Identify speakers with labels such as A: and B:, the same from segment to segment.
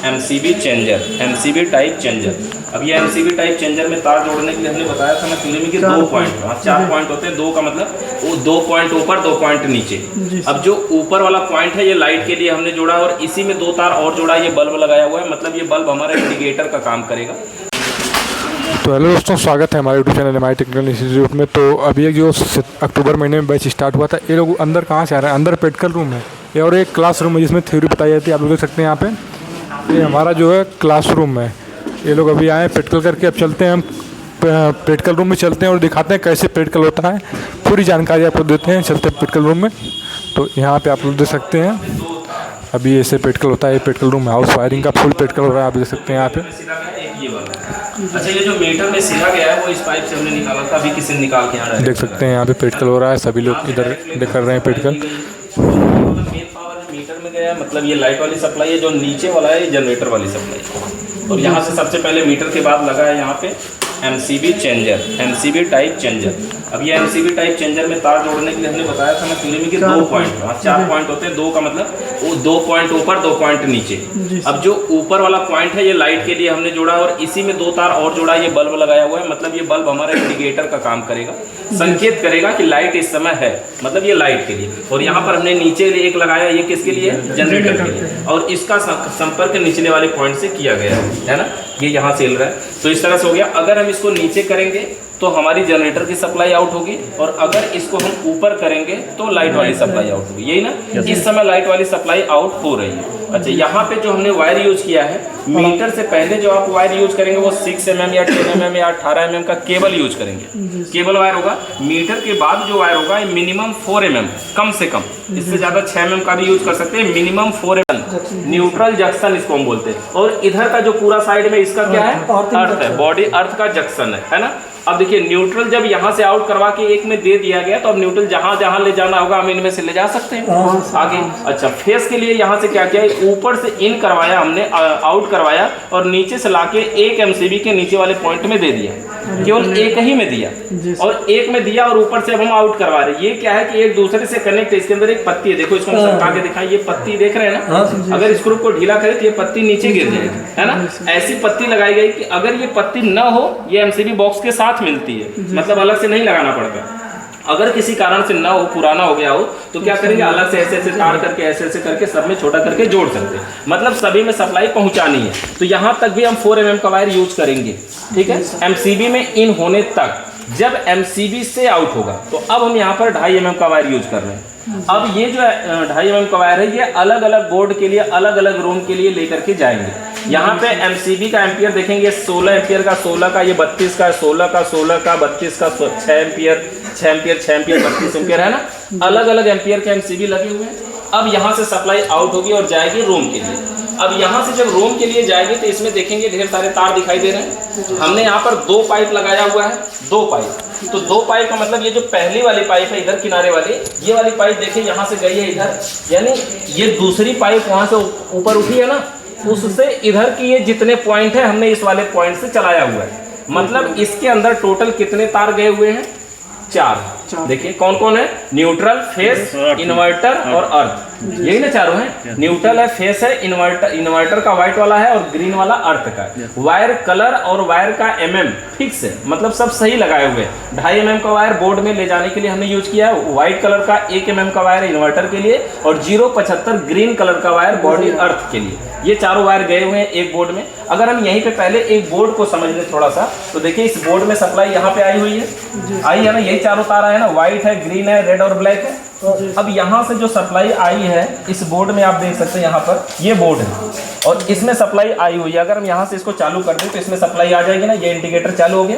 A: MCB changer, MCB type changer. अब ये MCB type changer में तार जोड़ने के लिए हमने बताया था ना क्लियर में कि 2 पॉइंट, 4 पॉइंट होते हैं। 2 का मतलब वो 2 पॉइंट ऊपर 2 पॉइंट नीचे। अब जो ऊपर वाला पॉइंट है ये लाइट के लिए हमने जोड़ा और इसी में 2 तार और जोड़ा, ये बल्ब लगाया हुआ है। मतलब ये बल्ब हमारा इंडिकेटर का काम करेगा।
B: तो हेलो दोस्तों, स्वागत है हमारे YouTube channel MI technical institute में। तो अभी एक जो अक्टूबर महीने में बैच स्टार्ट हुआ था, ये लोग अंदर कहाँ से आ रहे हैं? अंदर प्रैक्टिकल रूम है ये और एक क्लास रूम है जिसमें थ्योरी बताई जाती है। आप लोग देख सकते हैं यहाँ पे, ये हमारा जो है क्लास रूम है। ये लोग अभी आए प्रैक्टिकल करके, अब चलते हैं हम प्रैक्टिकल रूम में चलते हैं और दिखाते हैं कैसे प्रैक्टिकल होता है। पूरी जानकारी आपको देते हैं, चलते हैं प्रैक्टिकल रूम में। तो यहाँ पर आप लोग देख सकते हैं अभी ऐसे प्रैक्टिकल होता है। ये प्रैक्टिकल रूम हाउस वायरिंग का फुल प्रैक्टिकल हो रहा है, आप देख सकते हैं यहाँ पे।
A: अच्छा, ये जो मीटर में सिला गया है वो इस पाइप से हमने निकाला था, अभी किसी ने निकाल के यहाँ
B: देख सकते हैं यहाँ पे प्रैक्टिकल हो रहा है। सभी लोग इधर कर रहे हैं प्रैक्टिकल।
A: मेन पावर मीटर में गया, मतलब ये लाइट वाली सप्लाई है। जो नीचे वाला है ये जनरेटर वाली सप्लाई है। और यहाँ से सबसे पहले मीटर के बाद लगा है यहाँ पे MCB changer, MCB type changer. अब ये MCB टाइप चेंजर में तार जोड़ने के लिए हमने बताया था ना क्लियर में कि 2 पॉइंट, 4 पॉइंट होते हैं। 2 का मतलब वो 2 पॉइंट ऊपर 2 पॉइंट नीचे। अब जो ऊपर वाला पॉइंट है ये लाइट के लिए हमने जोड़ा और इसी में 2 तार और जोड़ा, ये बल्ब लगाया हुआ है। मतलब ये बल्ब हमारा इंडिकेटर का काम करेगा, संकेत करेगा कि लाइट इस समय है, मतलब ये लाइट के लिए। और यहाँ पर हमने नीचे एक लगाया, ये किसके लिए? जनरेटर के लिए। और इसका संपर्क निचले वाले पॉइंट से किया गया है ना, ये यहाँ से हिल रहा है। तो इस तरह से हो गया। अगर हम इसको नीचे करेंगे तो हमारी जनरेटर की सप्लाई आउट होगी, और अगर इसको हम ऊपर करेंगे तो लाइट वाली सप्लाई आउट होगी। यही ना, इस समय लाइट वाली सप्लाई आउट हो रही है। अच्छा, यहाँ पे जो हमने वायर यूज किया है, मीटर से पहले जो आप वायर यूज करेंगे वो 6 mm या 10 mm या 18 mm का केबल यूज करेंगे। केबल वायर होगा। मीटर के बाद जो वायर होगा मिनिमम 4 mm, कम से कम। इससे ज़्यादा 6 mm का भी यूज कर सकते हैं। मिनिमम 4 mm न्यूट्रल जंक्शन इसको हम बोलते हैं। और इधर का जो पूरा साइड में इसका क्या है? अर्थ है, बॉडी अर्थ का जंक्शन है ना। अब देखिए, न्यूट्रल जब यहाँ से आउट करवा के एक में दे दिया गया तो अब न्यूट्रल जहाँ जहाँ ले जाना होगा हम इनमें से ले जा सकते हैं आगे। अच्छा, फेस के लिए यहाँ से क्या किया, ऊपर से इन करवाया हमने, आउट करवाया, और नीचे से लाके एक MCB के नीचे वाले पॉइंट में दे दिया। केवल एक ही में दिया और एक में दिया, और ऊपर से अब हम आउट करवा रहे हैं। ये क्या है कि एक दूसरे से कनेक्ट है। इसके अंदर एक पत्ती है, देखो इसको हम सरका के दिखाएं। ये पत्ती देख रहे हैं ना, अगर स्क्रू को ढीला करें तो ये पत्ती नीचे गिर जाएगी, है ना। ऐसी पत्ती लगाई गई कि अगर ये पत्ती न हो, ये MCB बॉक्स के साथ मिलती है, मतलब अलग से नहीं लगाना पड़ता। अगर किसी कारण से ना हो, पुराना हो गया हो, तो क्या करेंगे, अलग से ऐसे ऐसे तार करके ऐसे करके सब में छोटा करके जोड़ सकते हैं। मतलब सभी में सप्लाई पहुंचानी है। तो यहाँ तक भी हम 4 mm का वायर यूज करेंगे, ठीक है। MCB में इन होने तक। जब MCB से आउट होगा तो अब हम यहाँ पर 2.5 mm का वायर यूज कर रहे हैं। अब ये जो 2.5 mm का वायर है, ये अलग अलग बोर्ड के लिए, अलग अलग रूम के लिए लेकर के जाएंगे। यहाँ पे MCB का एम्पियर देखेंगे, 16 एम्पियर का, 16 का, ये 32 का, 16 का, 16 का, 32 का, 6 एम्पियर, 6 एम्पियर, 6 एम्पियर, 32 एम्पियर, है ना। अलग अलग एम्पियर के MCB लगे हुए हैं। अब यहाँ से सप्लाई आउट होगी और जाएगी रूम के लिए। अब यहाँ से जब रूम के लिए जाएगी तो इसमें देखेंगे ढेर सारे तार दिखाई दे रहे हैं। हमने यहाँ पर 2 पाइप लगाया हुआ है, 2 पाइप। तो 2 पाइप का मतलब ये जो पहली वाली पाइप है इधर किनारे वाली, ये वाली पाइप देखिए यहाँ से गई है इधर, यानी ये दूसरी पाइप वहाँ से ऊपर उठी है ना, उससे इधर की ये जितने पॉइंट है हमने इस वाले पॉइंट से चलाया हुआ है। मतलब इसके अंदर टोटल कितने तार गए हुए हैं? 4। देखिए कौन कौन है? न्यूट्रल, फेस, इन्वर्टर और अर्थ। यही ना चारों हैं। न्यूट्रल है, फेस है, इन्वर्टर का व्हाइट वाला है और ग्रीन वाला अर्थ का। वायर कलर और वायर का MM फिक्स है, मतलब सब सही लगाए हुए हैं। 2.5 mm का वायर बोर्ड में ले जाने के लिए हमने यूज किया है। व्हाइट कलर का 1 mm का वायर इन्वर्टर के लिए, और 0.75 ग्रीन कलर का वायर बॉडी अर्थ के लिए। ये चारों वायर गए हुए हैं एक बोर्ड में। अगर हम यहीं पे पहले एक बोर्ड को समझ लें थोड़ा सा, तो देखिए इस बोर्ड में सप्लाई यहाँ पे आई हुई है, आई है ना। यही चारों तार आए ना, व्हाइट है, ग्रीन है, रेड और ब्लैक है। अब यहाँ से जो सप्लाई आई है इस बोर्ड में, आप देख सकते हैं यहाँ पर ये बोर्ड है और इसमें सप्लाई आई हुई है। अगर हम यहाँ से इसको चालू कर दें तो इसमें सप्लाई आ जाएगी ना, ये इंडिकेटर चालू हो गया,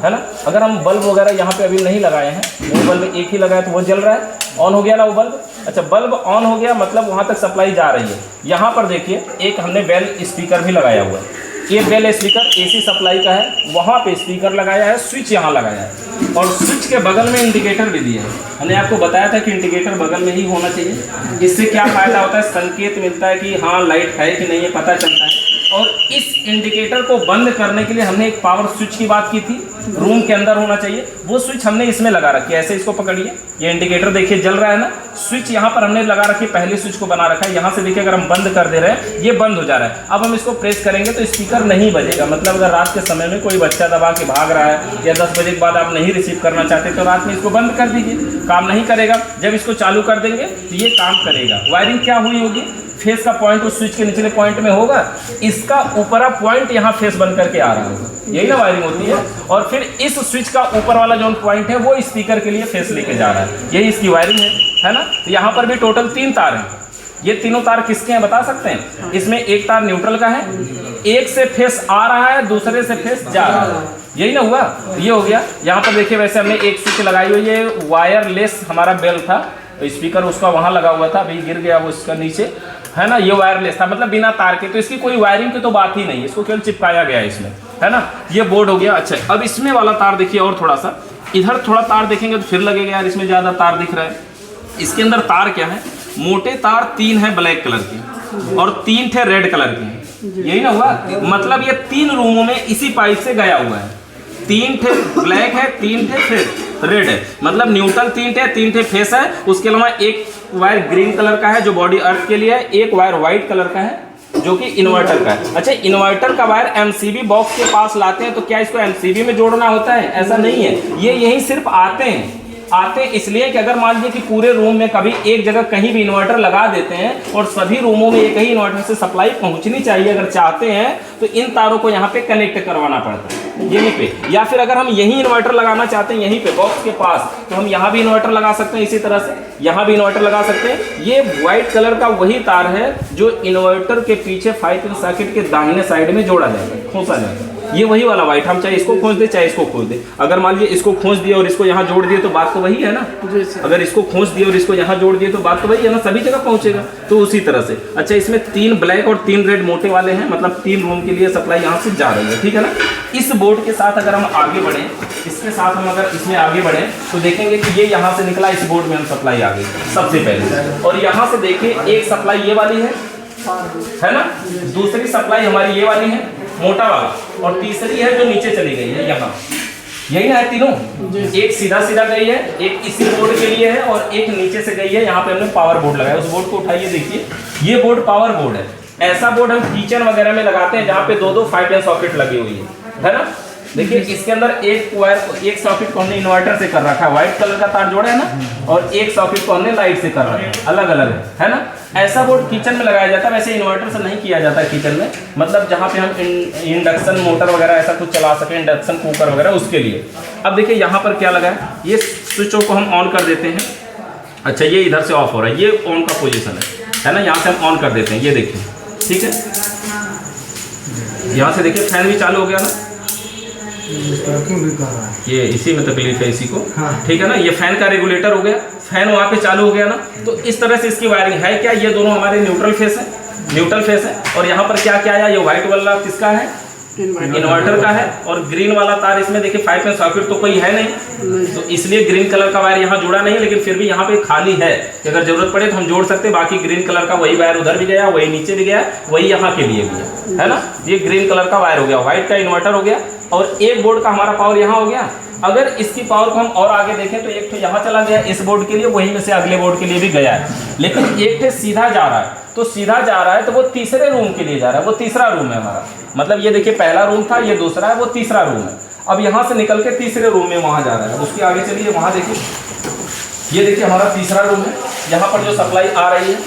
A: है ना। अगर हम बल्ब वगैरह यहाँ पे अभी नहीं लगाए हैं, वो बल्ब एक ही लगाया तो वो जल रहा है, ऑन हो गया ना वो बल्ब। अच्छा, बल्ब ऑन हो गया मतलब वहाँ तक सप्लाई जा रही है। यहाँ पर देखिए एक हमने बेल स्पीकर भी लगाया हुआ है। ये बेल स्पीकर AC सप्लाई का है, वहाँ पे स्पीकर लगाया है, स्विच यहाँ लगाया है, और स्विच के बगल में इंडिकेटर भी दिया है। हमने आपको बताया था कि इंडिकेटर बगल में ही होना चाहिए। इससे क्या फायदा होता है? संकेत मिलता है कि हाँ लाइट है कि नहीं, ये पता चलता है। और इस इंडिकेटर को बंद करने के लिए हमने एक पावर स्विच की बात की थी, रूम के अंदर होना चाहिए। वो स्विच हमने इसमें लगा रखी है। ऐसे इसको पकड़िए, ये इंडिकेटर देखिए जल रहा है ना, स्विच यहाँ पर हमने लगा रखी है, पहले स्विच को बना रखा है। यहाँ से देखिए अगर हम बंद कर दे रहे हैं, ये बंद हो जा रहा है। अब हम इसको प्रेस करेंगे तो स्पीकर नहीं बजेगा। मतलब अगर रात के समय में कोई बच्चा दबा के भाग रहा है या 10 बजे के बाद आप नहीं रिसीव करना चाहते तो रात में इसको बंद कर दीजिए, काम नहीं करेगा। जब इसको चालू कर देंगे तो ये काम करेगा। वायरिंग क्या हुई होगी, फेस का पॉइंट उस स्विच के निचले पॉइंट में होगा, इसका ऊपरा पॉइंट यहाँ फेस बन करके आ रहा होगा, यही ना वायरिंग होती है। और फिर इस स्विच का ऊपर वाला जो पॉइंट है वो स्पीकर के लिए फेस लेके जा रहा है, यही इसकी वायरिंग है ना। तो यहाँ पर भी टोटल 3 तार हैं। ये तीनों तार किसके हैं बता सकते हैं? इसमें एक तार न्यूट्रल का है, एक से फेस आ रहा है, दूसरे से फेस जा रहा है, यही ना हुआ। ये हो गया। यहाँ पर देखिए वैसे हमने एक स्विच लगाई हुई है, वायरलेस हमारा बेल था, तो स्पीकर उसका वहाँ लगा हुआ था, अभी गिर गया वो इसका नीचे, है ना। ये वायरलेस था, मतलब बिना तार के, तो इसकी कोई वायरिंग की तो बात ही नहीं है, इसको केवल चिपकाया गया है इसमें, है ना। ये बोर्ड हो गया। अच्छा, अब इसमें वाला तार देखिए, और थोड़ा सा इधर थोड़ा तार देखेंगे तो फिर लगेगा यार इसमें ज़्यादा तार दिख रहा है। इसके अंदर तार क्या है, मोटे तार 3 है ब्लैक कलर के और 3 थे रेड कलर के, यही ना हुआ। मतलब ये 3 रूमों में इसी पाइप से गया हुआ है। 3 थे ब्लैक है, 3 थे फिर रेड है, मतलब न्यूट्रल 3 थे फेस है। उसके अलावा एक वायर ग्रीन कलर का है जो बॉडी अर्थ के लिए है, एक वायर व्हाइट कलर का है जो कि इन्वर्टर का है। अच्छा, इन्वर्टर का वायर एमसीबी बॉक्स के पास लाते हैं तो क्या इसको एमसीबी में जोड़ना होता है? ऐसा नहीं है, ये यही सिर्फ आते इसलिए कि अगर मान लीजिए कि पूरे रूम में कभी एक जगह कहीं भी इन्वर्टर लगा देते हैं और सभी रूमों में एक ही इन्वर्टर से सप्लाई पहुंचनी चाहिए, अगर चाहते हैं तो इन तारों को यहाँ पे कनेक्ट करवाना पड़ता है यहीं पे। या फिर अगर हम यहीं इन्वर्टर लगाना चाहते हैं यहीं पे बॉक्स के पास, तो हम यहाँ भी इन्वर्टर लगा सकते हैं, इसी तरह से यहाँ भी इन्वर्टर लगा सकते हैं। ये व्हाइट कलर का वही तार है जो इन्वर्टर के पीछे 5 पिन सर्किट के दाहिने साइड में जोड़ा जाएगा, खोसा जाएगा। ये वही वाला व्हाइट, हम चाहे इसको खोज दे चाहे इसको खोज दे। अगर मान लीजिए इसको खोज दिया और इसको यहाँ जोड़ दिए तो बात तो वही है ना। अगर इसको खोज दिए और इसको यहाँ जोड़ दिए तो बात तो वही है ना, सभी जगह पहुंचेगा। तो उसी तरह से अच्छा, इसमें 3 ब्लैक और 3 रेड मोटे वाले हैं, मतलब 3 रूम के लिए सप्लाई यहाँ से जा रही है, ठीक है ना। इस बोर्ड के साथ अगर हम आगे बढ़े, इसके साथ हम अगर इसमें आगे बढ़े तो देखेंगे कि ये यहाँ से निकला, इस बोर्ड में हम सप्लाई आ गई सबसे पहले। और यहाँ से देखिए एक सप्लाई ये वाली है ना, दूसरी सप्लाई हमारी ये वाली है मोटा वाला, और तीसरी है जो नीचे चली गई है यहाँ, यही ना है तीनों। एक सीधा सीधा गई है, एक इसी बोर्ड के लिए है और एक नीचे से गई है। यहाँ पे हमने पावर बोर्ड लगाया, उस बोर्ड को उठाइए देखिए, ये बोर्ड पावर बोर्ड है। ऐसा बोर्ड हम किचन वगैरह में लगाते हैं जहाँ पे 2-2 5 पिन सॉकेट लगी हुई है ना। देखिए इसके अंदर एक सॉकेट को हमने इन्वर्टर से कर रखा है, व्हाइट कलर का तार जोड़ा है ना, और एक सॉकेट को हमने लाइट से कर रखा है, अलग अलग है ना। ऐसा बोर्ड किचन में लगाया जाता है, वैसे इन्वर्टर से नहीं किया जाता है किचन में, मतलब जहाँ पे हम इंडक्शन मोटर वगैरह ऐसा कुछ चला सके, इंडक्शन कुकर वगैरह, उसके लिए। अब देखिए यहाँ पर क्या लगा है, ये स्विचों को हम ऑन कर देते हैं। अच्छा, ये इधर से ऑफ हो रहा है, ये ऑन का पोजीशन है ना, यहाँ से हम ऑन कर देते हैं, ये देखिए, ठीक है। यहाँ से देखिए फैन भी चालू हो गया ना, ये इसी में तकलीफ है इसी को, ठीक है ना। ये फैन का रेगुलेटर हो गया, फैन वहाँ पे चालू हो गया ना। तो इस तरह से इसकी वायरिंग है क्या, ये दोनों हमारे न्यूट्रल फेस है। और यहाँ पर क्या क्या आया, ये व्हाइट वाला किसका है, इन्वर्टर का है, और ग्रीन वाला तार इसमें देखिए 5 पिन सॉकेट तो कोई है नहीं, तो इसलिए ग्रीन कलर का वायर यहाँ जुड़ा नहीं है, लेकिन फिर भी यहाँ पे खाली है कि अगर जरूरत पड़े तो हम जोड़ सकते हैं। बाकी ग्रीन कलर का वही वायर उधर भी गया, वही नीचे भी गया, वही यहाँ के लिए भी है ना। ये ग्रीन कलर का वायर हो गया, व्हाइट का इन्वर्टर हो गया, और एक बोर्ड का हमारा पावर यहाँ हो गया। अगर इसकी पावर को हम और आगे देखें तो एक तो यहाँ चला गया इस बोर्ड के लिए, वहीं में से अगले बोर्ड के लिए भी गया है, लेकिन एक तो सीधा जा रहा है, तो सीधा जा रहा है तो वो तीसरे रूम के लिए जा रहा है, वो तीसरा रूम है हमारा। मतलब ये देखिए पहला रूम था, ये दूसरा है, वो तीसरा रूम है। अब यहाँ से निकल के तीसरे रूम में वहाँ जा रहा है। उसके आगे चलिए, वहाँ देखिए, ये देखिए हमारा तीसरा रूम है। यहाँ पर जो सप्लाई आ रही है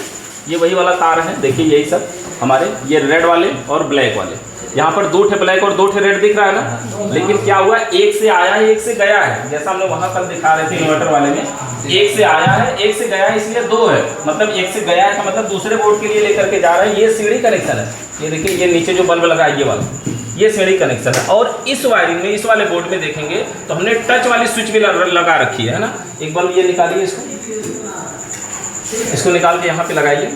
A: ये वही वाला तार है, देखिए यही सब हमारे, ये रेड वाले और ब्लैक वाले। यहाँ पर 2 ठे ब्लैक और 2 ठे रेड दिख रहा है ना, लेकिन क्या हुआ, एक से आया है एक से गया है, जैसा हमने वहाँ कल दिखा रहे थे इन्वर्टर वाले में, एक से आया है एक से गया है, इसलिए 2 है। मतलब एक से गया है का मतलब दूसरे बोर्ड के लिए लेकर के जा रहा है। ये सीढ़ी कनेक्शन है, ये देखिए, ये नीचे जो बल्ब लगा है ये वाला, ये सीढ़ी कनेक्शन है। और इस वायरिंग में, इस वाले बोर्ड में देखेंगे तो हमने टच वाली स्विच भी लगा रखी है ना। एक बल्ब ये निकालिए, इसको निकाल के यहाँ पे लगाइए।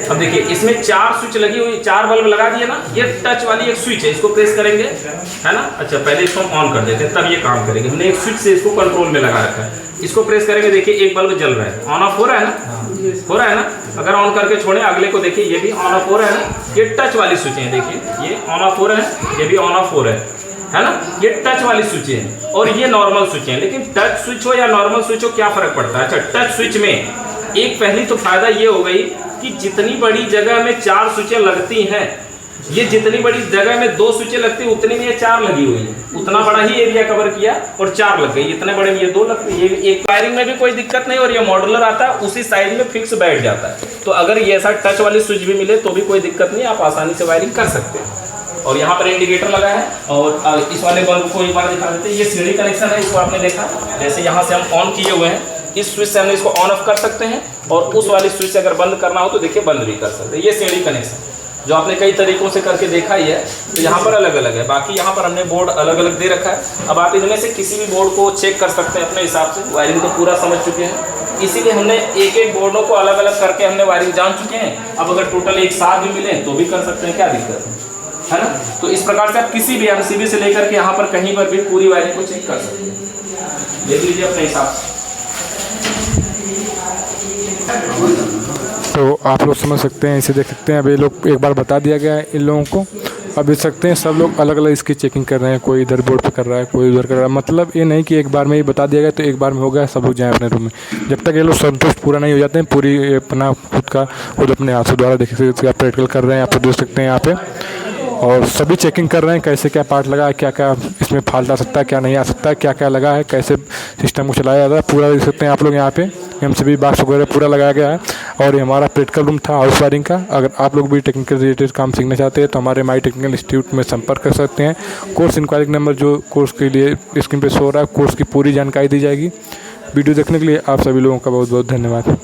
A: अब देखिए इसमें 4 स्विच लगी हुई, 4 बल्ब लगा दिए ना। ये टच वाली एक स्विच है, इसको प्रेस करेंगे, है ना। अच्छा, पहले इसको हम ऑन कर देते हैं, तब ये काम करेंगे। हमने एक स्विच से इसको कंट्रोल में लगा रखा है, इसको प्रेस करेंगे, देखिए एक बल्ब जल रहा है, ऑन ऑफ हो रहा है ना। हो रहा है ना। अगर ऑन करके छोड़ें, अगले को देखिए, ये भी ऑन ऑफ हो रहा है ना। ये टच वाली स्विचें हैं, देखिए ये ऑन ऑफ हो रहा है, ये भी ऑन ऑफ हो रहा है ना। ये टच वाली स्विचें हैं और ये नॉर्मल स्विचें हैं। लेकिन टच स्विच हो या नॉर्मल स्विच हो, क्या फ़र्क पड़ता है? अच्छा, टच स्विच में एक पहली तो फ़ायदा ये हो गई कि जितनी बड़ी जगह में 4 स्विचें लगती हैं, ये जितनी बड़ी जगह में 2 स्विचें लगती है उतनी में ये 4 लगी हुई है। उतना बड़ा ही एरिया कवर किया और 4 लग गई। इतने बड़े में ये 2 लगती है। ये एक वायरिंग में भी कोई दिक्कत नहीं, और ये मॉड्यूलर आता है, उसी साइज में फिक्स बैठ जाता है। तो अगर ये ऐसा टच वाली स्विच भी मिले तो भी कोई दिक्कत नहीं, आप आसानी से वायरिंग कर सकते हैं। और यहाँ पर इंडिकेटर लगा है। और इस वाले बल्ब को एक बार दिखा देते हैं। ये सीढ़ी कनेक्शन है, इसको आपने देखा। जैसे यहाँ से हम ऑन किए हुए हैं, इस स्विच से हम इसको ऑन ऑफ कर सकते हैं, और उस वाली स्विच से अगर बंद करना हो तो देखिए बंद भी कर सकते हैं। ये सीढ़ी कनेक्शन जो आपने कई तरीकों से करके देखा ही है। तो यहाँ पर अलग अलग है। बाकी यहाँ पर हमने बोर्ड अलग अलग दे रखा है। अब आप इनमें से किसी भी बोर्ड को चेक कर सकते हैं अपने हिसाब से। वायरिंग तो पूरा समझ चुके हैं, इसीलिए हमने एक एक बोर्डों को अलग अलग करके हमने वायरिंग जान चुके हैं। अब अगर टोटल एक साथ भी मिले तो भी कर सकते हैं, क्या दिक्कत है ना। तो इस प्रकार से आप किसी भी MCB से लेकर के यहाँ पर कहीं पर भी पूरी वायरिंग को चेक कर सकते हैं। देख लीजिए अपने हिसाब से।
B: तो आप लोग समझ सकते हैं, इसे देख सकते हैं। अब ये लोग एक बार बता दिया गया है इन लोगों को। अब देख सकते हैं सब लोग अलग अलग इसकी चेकिंग कर रहे हैं। कोई इधर बोर्ड पे कर रहा है, कोई उधर कर रहा है। मतलब ये नहीं कि एक बार में ही बता दिया गया तो एक बार में हो गया, सब लोग जाएँ अपने रूम में। जब तक ये लोग संतुष्ट पूरा नहीं हो जाते हैं, पूरी अपना खुद अपने हाथों द्वारा देख सकते हैं। प्रैक्टिकल कर रहे हैं, आप देख सकते हैं यहाँ पे। और सभी चेकिंग कर रहे हैं, कैसे क्या पार्ट लगा है, क्या क्या इसमें फॉल्ट आ सकता है, क्या नहीं आ सकता है, क्या क्या लगा है, कैसे सिस्टम को चलाया जाता है, पूरा देख सकते हैं आप लोग। यहाँ पे MCB बॉक्स वगैरह पूरा लगाया गया है। और ये हमारा प्रैक्टिकल रूम था हाउस वायरिंग का। अगर आप लोग भी टेक्निकल रिलेटेड काम सीखना चाहते हैं तो हमारे माई टेक्निकल इंस्टीट्यूट में संपर्क कर सकते हैं। कोर्स इंक्वायरी नंबर जो कोर्स के लिए स्क्रीन पे शो हो रहा है, कोर्स की पूरी जानकारी दी जाएगी। वीडियो देखने के लिए आप सभी लोगों का बहुत बहुत धन्यवाद।